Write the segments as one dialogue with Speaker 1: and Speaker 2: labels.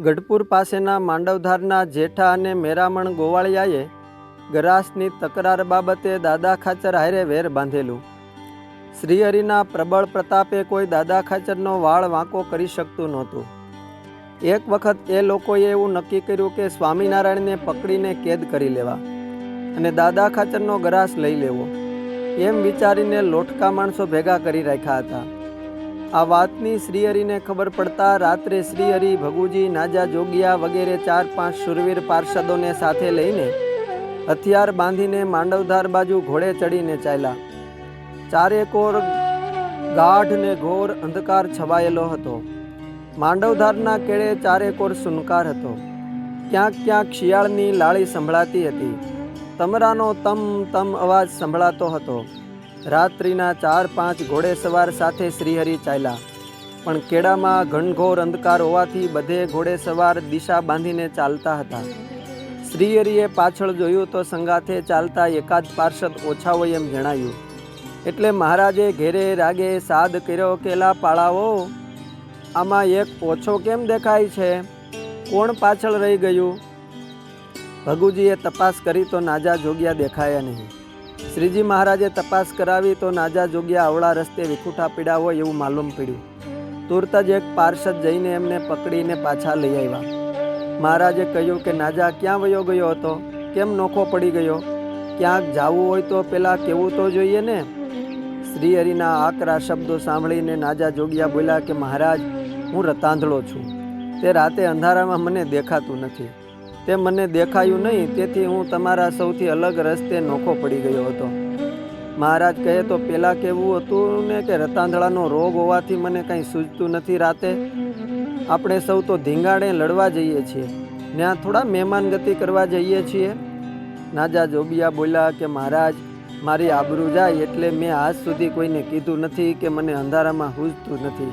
Speaker 1: ગઢપુર પાસેના માંડવધારના જેઠા અને મેરામણ ગોવાળિયાએ ગરાસની તકરાર બાબતે દાદા ખાચર હારે વેર બાંધેલું. શ્રીહરિના પ્રબળ પ્રતાપે કોઈ દાદા ખાચરનો વાળ વાંકો કરી શકતું નહોતું. એક વખત એ લોકોએ એવું નક્કી કર્યું કે સ્વામિનારાયણને પકડીને કેદ કરી લેવા અને દાદા ખાચરનો ગરાસ લઈ લેવો. એમ વિચારીને લોટકા માણસો ભેગા કરી રાખ્યા હતા. આ વાતની શ્રીહરિને ખબર પડતા રાત્રે શ્રીહરિ, ભગુજી, નાજા જોગિયા વગેરે 4-5 શૂરવીર પાર્ષદોને સાથે લઈને હથિયાર બાંધીને માંડવધાર બાજુ ઘોડે ચડીને ચાલ્યા. ચારેકોર ગાઢ ને ઘોર અંધકાર છવાયેલો હતો. માંડવધારના કેળે ચારેકોર સુનકાર હતો. ક્યાંક ક્યાંક શિયાળની લાળી સંભળાતી હતી. તમરાનો તમ તમ અવાજ સંભળાતો હતો. રાત્રિના 4-5 ઘોડે સવાર સાથે શ્રીહરિ ચાલ્યા. પણ કેળામાં ઘનઘોર અંધકાર હોવાથી બધે ઘોડે સવાર દિશા બાંધીને ચાલતા હતા. શ્રીહરિએ પાછળ જોયું તો સંગાથે ચાલતા એકાદ પાર્ષદ ઓછા હોય એમ જણાયું. એટલે મહારાજે ઘેરે રાગે સાદ કર્યો કે લા પાળાઓ, આમાં એક ઓછો કેમ દેખાય છે? કોણ પાછળ રહી ગયું? ભગુજીએ તપાસ કરી તો નાજા જોગ્યા દેખાયા નહીં. શ્રીજી મહારાજે તપાસ કરાવી તો નાજા જોગ્યા અવળા રસ્તે વિખૂટા પીડા હોય એવું માલુમ પડ્યું. તુરત જ એક પાર્ષદ જઈને એમને પકડીને પાછા લઈ આવ્યા. મહારાજે કહ્યું કે નાજા ક્યાં વયો ગયો હતો? કેમ નોખો પડી ગયો? ક્યાંક જાવું હોય તો પેલા કેવું તો જોઈએ ને. શ્રીહરિના આકરા શબ્દો સાંભળીને નાજા જોગિયા બોલ્યા કે મહારાજ, હું રતાંધળો છું. તે રાતે અંધારામાં મને દેખાતું નથી. તે મને દેખાયું નહીં, તેથી હું તમારા સૌથી અલગ રસ્તે નોખો પડી ગયો હતો. મહારાજ કહે તો પેલા કેવું હતું ને કે રતાંધળાનો રોગ હોવાથી મને કંઈ સૂઝતું નથી રાતે. આપણે સૌ તો ધીંગાણે લડવા જઈએ છીએ, ત્યાં થોડા મહેમાન ગતિ કરવા જઈએ છીએ. નાજા જોબિયા બોલ્યા કે મહારાજ, મારી આબરૂ જાય એટલે મેં આજ સુધી કોઈને કીધું નથી કે મને અંધારામાં સૂઝતું નથી.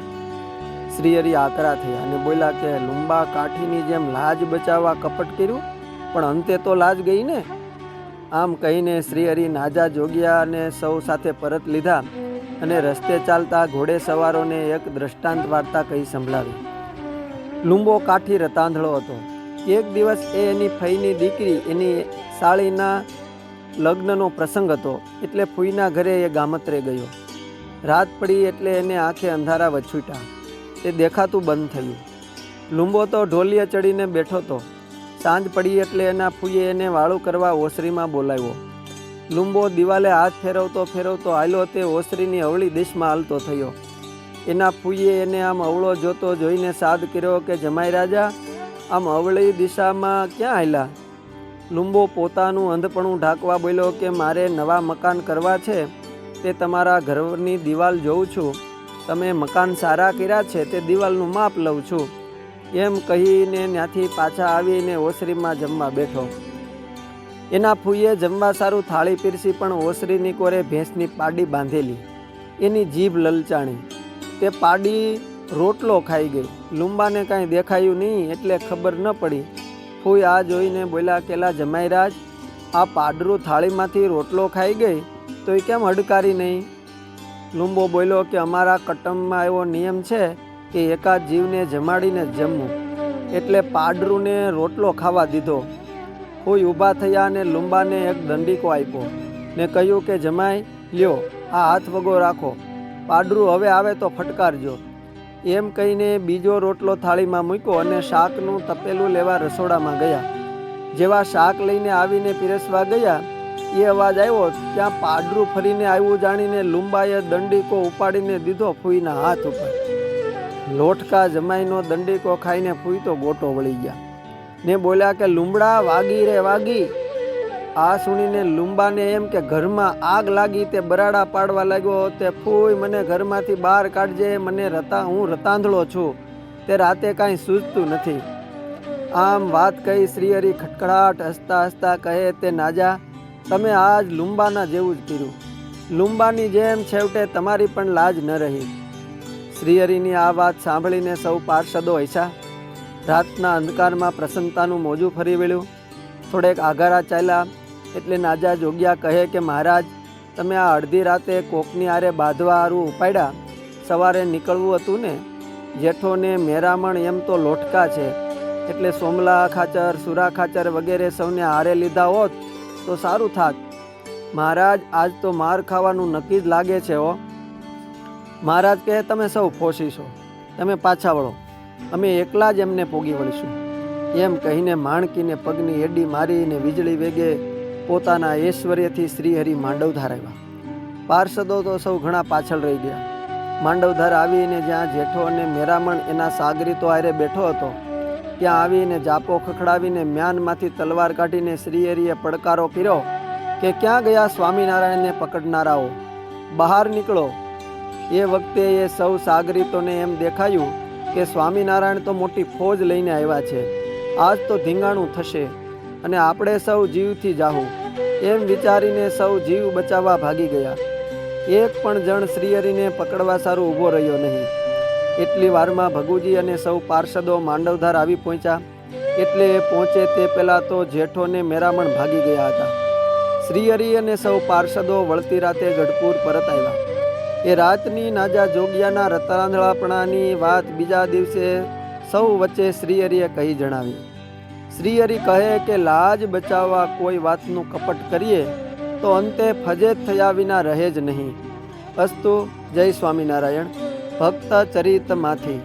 Speaker 1: શ્રીહરિ આકરા થયા અને બોલ્યા કે લુંબા કાઠીની જેમ લાજ બચાવવા કપટ કર્યું, પણ અંતે તો લાજ ગઈ ને. આમ કહીને શ્રીહરિ નાજા જોગ્યા અને સૌ સાથે પરત લીધા અને રસ્તે ચાલતા ઘોડે સવારોને એક દ્રષ્ટાંત વાર્તા કહી સંભળાવી. લુંબો કાઠી રતાંધળો હતો. એક દિવસ એની ફઈની દીકરી, એની સાળીના લગ્નનો પ્રસંગ હતો, એટલે ફૂઈના ઘરે એ ગામત્રે ગયો. રાત પડી એટલે એને આંખે અંધારા વછૂટ્યા. તે દેખાતું બંધ થયું. લુંબો તો ઢોલીએ ચડીને બેઠો હતો. સાંજ પડી એટલે એના ફૂઈએ એને વાળું કરવા ઓસરીમાં બોલાવ્યો. લુંબો દિવાલે હાથ ફેરવતો ફેરવતો હાલ્યો તે ઓસરીની અવળી દિશમાં હાલતો થયો. એના ફૂઈએ એને આમ અવળો જોતો જોઈને સાદ કર્યો કે જમાઈ રાજા, આમ અવળી દિશામાં ક્યાં હાલ્યા? લુંબો પોતાનું અંધપણું ઢાંકવા બોલ્યો કે મારે નવા મકાન કરવા છે, તે તમારા ઘરની દિવાલ જોઉં છું. તમે મકાન સારા કર્યા છે તે દિવાલનું માપ લઉં છું. એમ કહીને ત્યાંથી પાછા આવીને ઓસરીમાં જમવા બેઠો. એના ફૂઈએ જમવા સારું થાળી પીરસી, પણ ઓસરીની કોરે ભેંસની પાડી બાંધેલી. એની જીભ લલચાણી. તે પાડી રોટલો ખાઈ ગઈ. લુંબાને કાંઈ દેખાયું નહીં એટલે ખબર ન પડી. ફૂઈ આ જોઈને બોલ્યા કેલા જમાઈરાજ, આ પાડરું થાળીમાંથી રોટલો ખાઈ ગઈ તો એ કેમ હડકારી નહીં? લુંબો બોલ્યો કે અમારા કટમમાં એવો નિયમ છે કે એકાદ જીવને જમાડીને જમવું, એટલે પાડરુંને રોટલો ખાવા દીધો. ફૂઈ ઊભા થયા અને લુંબાને એક દંડીકો આપ્યો ને કહ્યું કે જમાઈ લ્યો, આ હાથ વગો રાખો, પાડરું હવે આવે તો ફટકારજો. એમ કહીને બીજો રોટલો થાળીમાં મૂક્યો અને શાકનું તપેલું લેવા રસોડામાં ગયા. જેવા શાક લઈને આવીને પીરસવા ગયા, એ અવાજ આવ્યો. ત્યાં પાડરું ફરીને આવ્યું જાણીને લુંબાએ દંડીકો ઉપાડીને દીધો ફૂઈના હાથ ઉપર. લોટકા જમાઈનો દંડીકો ખાઈને ફૂઈ તો ગોટો વળી ગયા ને બોલ્યા કે લુંબડા, વાગી રે વાગી. આ સુણીને લુંબાને એમ કે ઘરમાં આગ લાગી. તે બરાડા પાડવા લાગ્યો. તે ફૂઈ મને ઘરમાંથી બહાર કાઢજે, હું રતાંધળો છું, તે રાતે કાંઈ સૂઝતું નથી. આમ વાત કહી શ્રીહરિ ખટખડાટ હસતા હસતા કહે તે નાજા, તમે આજ લુંબાના જેવું જ કર્યું. લુંબાની જેમ છેવટે તમારી પણ લાજ ન રહી. શ્રીહરિની આ વાત સાંભળીને સૌ પાર્ષદો હસ્યા. રાતના અંધકારમાં પ્રસન્નતાનું મોજું ફરી વળ્યું. થોડેક આઘારા ચાલ્યા એટલે નાજા જોગ્યા કહે કે મહારાજ, તમે આ અડધી રાતે કોકની આરે બાંધવા હારું ઉપાડ્યા. સવારે નીકળવું હતું ને. જેઠો ને મેરામણ એમ તો લોટકા છે, એટલે સોમલા ખાચર, સુરા ખાચર વગેરે સૌને હારે લીધા હોત તો સારું થાત. મહારાજ, આજ તો માર ખાવાનું નક્કી જ લાગે છે હો. મહારાજ કહે, તમે સૌ ફોસી છો, તમે પાછા વળો, અમે એકલા જ એમને પોગી વળીશું. એમ કહીને માણકીને પગની એડી મારીને વીજળી વેગે પોતાના ઐશ્વર્યથી શ્રીહરિ માંડવધાર આવ્યા. પાર્ષદો તો સૌ ઘણા પાછળ રહી ગયા. માંડવધાર આવીને જ્યાં જેઠો અને મેરામણ એના સાગરીતો આરે બેઠો હતો ત્યાં આવીને જાપો ખખડાવીને મ્યાનમાંથી તલવાર કાઢીને શ્રીહરિએ પડકારો કર્યો કે ક્યાં ગયા સ્વામિનારાયણને પકડનારાઓ, બહાર નીકળો. એ વખતે એ સૌ સાગરીતોને એમ દેખાયું કે સ્વામિનારાયણ તો મોટી ફોજ લઈને આવ્યા છે, આજ તો ધીંગાણું થશે અને આપણે સૌ જીવથી જાહું. એમ વિચારીને સૌ જીવ બચાવવા ભાગી ગયા. એક પણ જણ શ્રીહરિને પકડવા સારું ઊભો રહ્યો નહીં. એટલી વારમાં ભગુજી અને સૌ પાર્ષદો માંડવધાર આવી પહોંચ્યા. એટલે એ પહોંચે તે પહેલાં તો જેઠો ને મેરામણ ભાગી ગયા હતા. શ્રીહરિ અને સૌ પાર્ષદો વળતી રાતે ગઢપુર પરત આવ્યા. એ રાતની નાજા જોગિયાના રતાંધળાપણાની વાત બીજા દિવસે સૌ વચ્ચે શ્રીહરિએ કહી જણાવી. શ્રીહરિ કહે કે લાજ બચાવવા કોઈ વાતનું કપટ કરીએ તો અંતે ફજેત થયા વિના રહે જ નહીં. અસ્તુ. જય સ્વામિનારાયણ. ભક્ત ચરિતમાંથી.